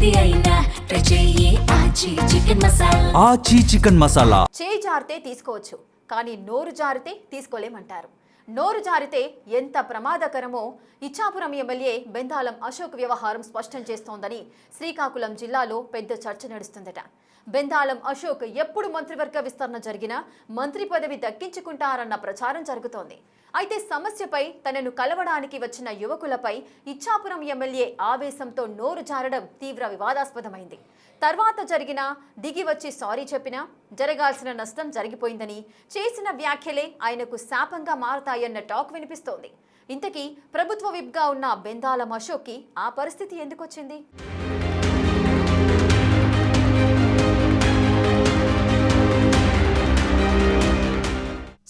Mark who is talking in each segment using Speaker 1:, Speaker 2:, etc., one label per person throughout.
Speaker 1: ఏది అయినా ట్రై చెయ్యి ఆచి చికెన్ మసాలా.
Speaker 2: ఆచి చికెన్ మసాలా.
Speaker 3: చేయి జారితే తీసుకోవచ్చు, కానీ నోరు జారితే తీసుకోలేమంటారు. నోరు జారితే ఎంత ప్రమాదకరమో ఇచ్చాపురం ఎమ్మెల్యే బెందాలం అశోక్ వ్యవహారం స్పష్టం చేస్తోందని శ్రీకాకుళం జిల్లాలో పెద్ద చర్చ నడుస్తుందట. బెందాలం అశోక్ ఎప్పుడు మంత్రివర్గ విస్తరణ జరిగినా మంత్రి పదవి దక్కించుకుంటారన్న ప్రచారం జరుగుతోంది. అయితే సమస్యపై తనను కలవడానికి వచ్చిన యువకులపై ఇచ్చాపురం ఎమ్మెల్యే ఆవేశంతో నోరు జారడం తీవ్ర వివాదాస్పదమైంది. తర్వాత దిగి వచ్చి సారీ చెప్పినా జరగాల్సిన నష్టం జరిగిపోయిందని, చేసిన వ్యాఖ్యలే ఆయనకు శాపంగా మారతాయన్న టాక్ వినిపిస్తోంది. ఇంతకీ ప్రభుత్వ విప్గా ఉన్న బెందాలం అశోక్కి ఆ పరిస్థితి ఎందుకొచ్చింది?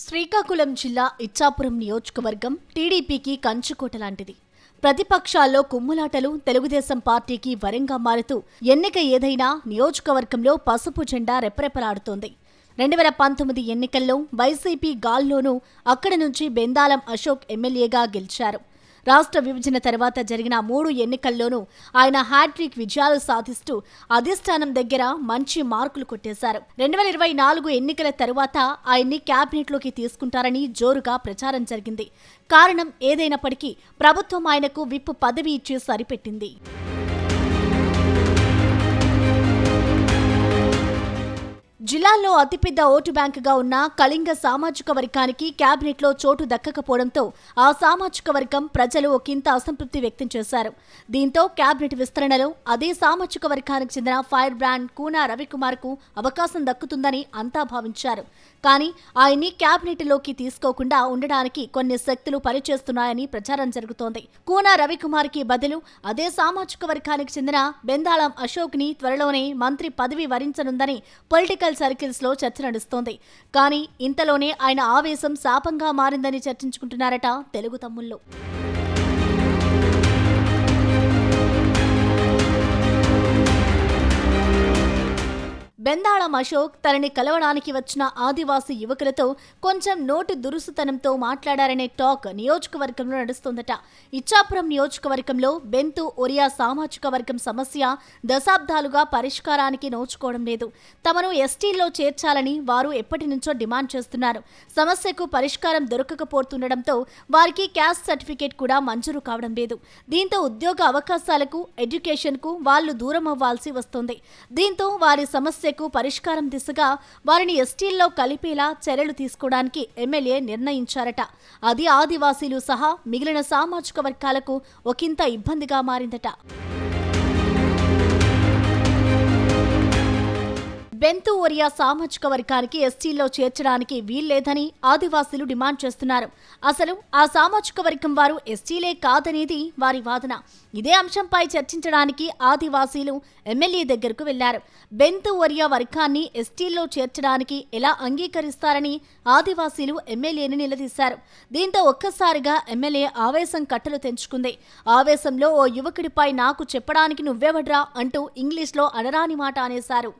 Speaker 4: శ్రీకాకుళం జిల్లా ఇచ్చాపురం నియోజకవర్గం టీడీపీకి కంచుకోట లాంటిది. ప్రతిపక్షాల్లో కుమ్ములాటలు తెలుగుదేశం పార్టీకి వరంగా మారుతూ ఎన్నిక ఏదైనా నియోజకవర్గంలో పసుపు జెండా రెపరెపలాడుతోంది. 2019 ఎన్నికల్లో వైసీపీ గాల్లోనూ అక్కడి నుంచి బెందాలం అశోక్ ఎమ్మెల్యేగా గెలిచారు. రాష్ట్ర విభజన తర్వాత జరిగిన 3 ఎన్నికల్లోనూ ఆయన హ్యాట్రిక్ విజయాలు సాధిస్తూ అధిష్టానం దగ్గర మంచి మార్కులు కొట్టేశారు. 2024 ఎన్నికల తరువాత ఆయన్ని క్యాబినెట్లోకి తీసుకుంటారని జోరుగా ప్రచారం జరిగింది. కారణం ఏదైనప్పటికీ ప్రభుత్వం ఆయనకు విప్ పదవి ఇచ్చి సరిపెట్టింది. జిల్లాలో అతిపెద్ద ఓటు బ్యాంకుగా ఉన్న కళింగ సామాజిక వర్గానికి క్యాబినెట్లో చోటు దక్కకపోవడంతో ఆ సామాజిక వర్గం ప్రజలు ఒకంత అసంతృప్తి వ్యక్తం చేశారు. దీంతో క్యాబినెట్ విస్తరణలో అదే సామాజిక వర్గానికి చెందిన ఫైర్ బ్రాండ్ కూనా రవికుమార్కు అవకాశం దక్కుతుందని అంతా భావించారు. కానీ ఆయన్ని క్యాబినెట్లోకి తీసుకోకుండా ఉండడానికి కొన్ని శక్తులు పనిచేస్తున్నాయని ప్రచారం జరుగుతోంది. కూనా రవికుమార్కి బదులు అదే సామాజిక వర్గానికి చెందిన బెందాళం అశోక్ని త్వరలోనే మంత్రి పదవి వరించనుందని పొలిటికల్ సర్కిల్స్ లో చర్చ నడుస్తోంది. కానీ ఇంతలోనే ఆయన ఆవేశం శాపంగా మారిందని చర్చించుకుంటున్నారట తెలుగు తమ్ముళ్ళు. బెందాళం అశోక్ తనని కలవడానికి వచ్చిన ఆదివాసీ యువకులతో కొంచెం నోటి దురుసుతనంతో మాట్లాడారనే టాక్ నియోజకవర్గంలో నడుస్తోందట. ఇచ్చాపురం నియోజకవర్గంలో బెంతు ఒరియా సామాజిక వర్గం సమస్య దశాబ్దాలుగా పరిష్కారానికి నోచుకోవడం లేదు. తమను ఎస్టీల్లో చేర్చాలని వారు ఎప్పటి నుంచో డిమాండ్ చేస్తున్నారు. సమస్యకు పరిష్కారం దొరకకపోతుండటంతో వారికి క్యాస్ట్ సర్టిఫికేట్ కూడా మంజూరు కావడం లేదు. దీంతో ఉద్యోగ అవకాశాలకు, ఎడ్యుకేషన్కు వాళ్లు దూరం అవ్వాల్సి వస్తోంది. దీంతో వారి సమస్య పరిష్కారం దిశగా వారిని ఎస్టీల్లో కలిపేలా చర్యలు తీసుకోవడానికి ఎమ్మెల్యే నిర్ణయించారట. అది ఆదివాసీలు సహా మిగిలిన సామాజిక వర్గాలకు ఒకంత ఇబ్బందిగా మారిందట. బెంతు ఒరియా సామాజిక వర్గానికి ఎస్టీల్లో చేర్చడానికి వీల్లేదని ఆదివాసీలు డిమాండ్ చేస్తున్నారు. అసలు ఆ సామాజిక వర్గం వారు ఎస్టీలే కాదనేది వారి వాదన. ఇదే అంశంపై చర్చించడానికి ఆదివాసీలు ఎమ్మెల్యే దగ్గరకు వెళ్లారు. బెంతు ఒరియా వర్గాన్ని ఎస్టీల్లో చేర్చడానికి ఎలా అంగీకరిస్తారని ఆదివాసీలు ఎమ్మెల్యేని నిలదీశారు. దీంతో ఒక్కసారిగా ఎమ్మెల్యే ఆవేశం కట్టలు తెంచుకుంది. ఆవేశంలో ఓ యువకుడిపై నాకు చెప్పడానికి నువ్వెవడ్రా అంటూ ఇంగ్లీష్లో అనరాని మాట అనేశారు.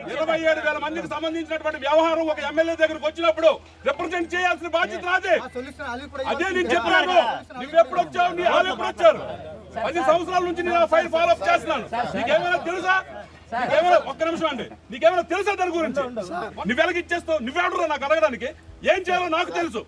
Speaker 5: 27,000 మందికి సంబంధించినటువంటి వ్యవహారం ఒక ఎమ్మెల్యే దగ్గరకు వచ్చినప్పుడు రిప్రజెంట్ చేయాల్సిన బాధ్యత నాదే. అదే నేను చెప్పాను. నువ్వెప్పుడు వచ్చావు, నీ వాళ్ళు ఎప్పుడు వచ్చారు? 10 సంవత్సరాల నుంచి నేను ఆ ఫైల్ ఫాలో అప్ చేస్తున్నాను. నీకేమైనా తెలుసా? ఒక్క నిమిషం అండి, నీకేమైనా తెలుసా దాని గురించి? నువ్వు ఎలాగ ఇచ్చేస్తావు? నువ్వెవడరా నాకు అడగడానికి? ఏం చేయాలో నాకు తెలుసు.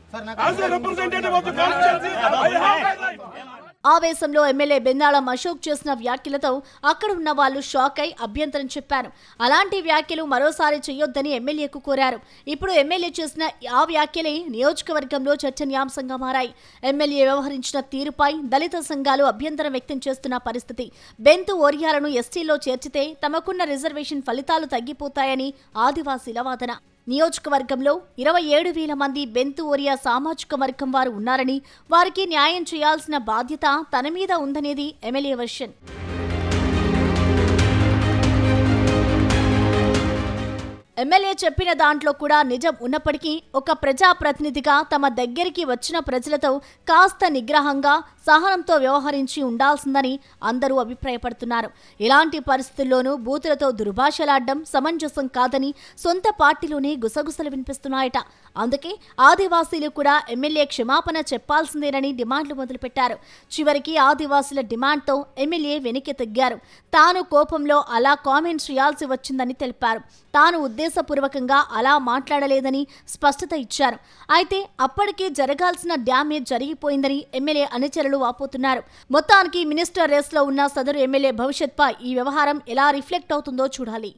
Speaker 4: ఆవేశంలో ఎమ్మెల్యే బెందాళం అశోక్ చేసిన వ్యాఖ్యలతో అక్కడ ఉన్న వాళ్ళు షాక్ అయి అభ్యంతరం చెప్పారు. అలాంటి వ్యాఖ్యలు మరోసారి చేయొద్దని ఎమ్మెల్యేకు కోరారు. ఇప్పుడు ఎమ్మెల్యే చేసిన ఆ వ్యాఖ్యలే నియోజకవర్గంలో చర్చనీయాంశంగా మారాయి. ఎమ్మెల్యే వ్యవహరించిన తీరుపై దళిత సంఘాలు అభ్యంతరం వ్యక్తం చేస్తున్న పరిస్థితి. బెంతు ఓరియాలను ఎస్టీలో చేర్చితే తమకున్న రిజర్వేషన్ ఫలితాలు తగ్గిపోతాయని ఆదివాసీల వాదన. నియోజకవర్గంలో 27,000 మంది బెంతు ఒరియా సామాజిక వర్గం వారు ఉన్నారని, వారికి న్యాయం చేయాల్సిన బాధ్యత తన మీద ఉందనేది ఎమ్మెల్యే వర్షన్. ఎమ్మెల్యే చెప్పిన దాంట్లో కూడా నిజం ఉన్నప్పటికీ ఒక ప్రజాప్రతినిధిగా తమ దగ్గరికి వచ్చిన ప్రజలతో కాస్త నిగ్రహంగా సహనంతో వ్యవహరించి ఉండాల్సిందని అందరూ అభిప్రాయపడుతున్నారు. ఇలాంటి పరిస్థితుల్లోనూ బూతులతో దుర్భాషలాడడం సమంజసం కాదని సొంత పార్టీలోనే గుసగుసలు వినిపిస్తున్నాయట. అందుకే ఆదివాసీలు కూడా ఎమ్మెల్యే క్షమాపణ చెప్పాల్సిందేనని డిమాండ్లు మొదలుపెట్టారు. చివరికి ఆదివాసుల డిమాండ్తో ఎమ్మెల్యే వెనక్కి తగ్గారు. తాను కోపంలో అలా కామెంట్ చేయాల్సి వచ్చిందని తెలిపారు. తాను ఉద్దేశపూర్వకంగా అలా మాట్లాడలేదని స్పష్టత ఇచ్చారు. అయితే అప్పటికే జరగాల్సిన డ్యామేజ్ జరిగిపోయిందని ఎమ్మెల్యే అనుచరులు వాపోతున్నారు. మొత్తానికి మినిస్టర్ రేస్లో ఉన్న సదరు ఎమ్మెల్యే భవిష్యత్పై ఈ వ్యవహారం ఎలా రిఫ్లెక్ట్ అవుతుందో చూడాలి.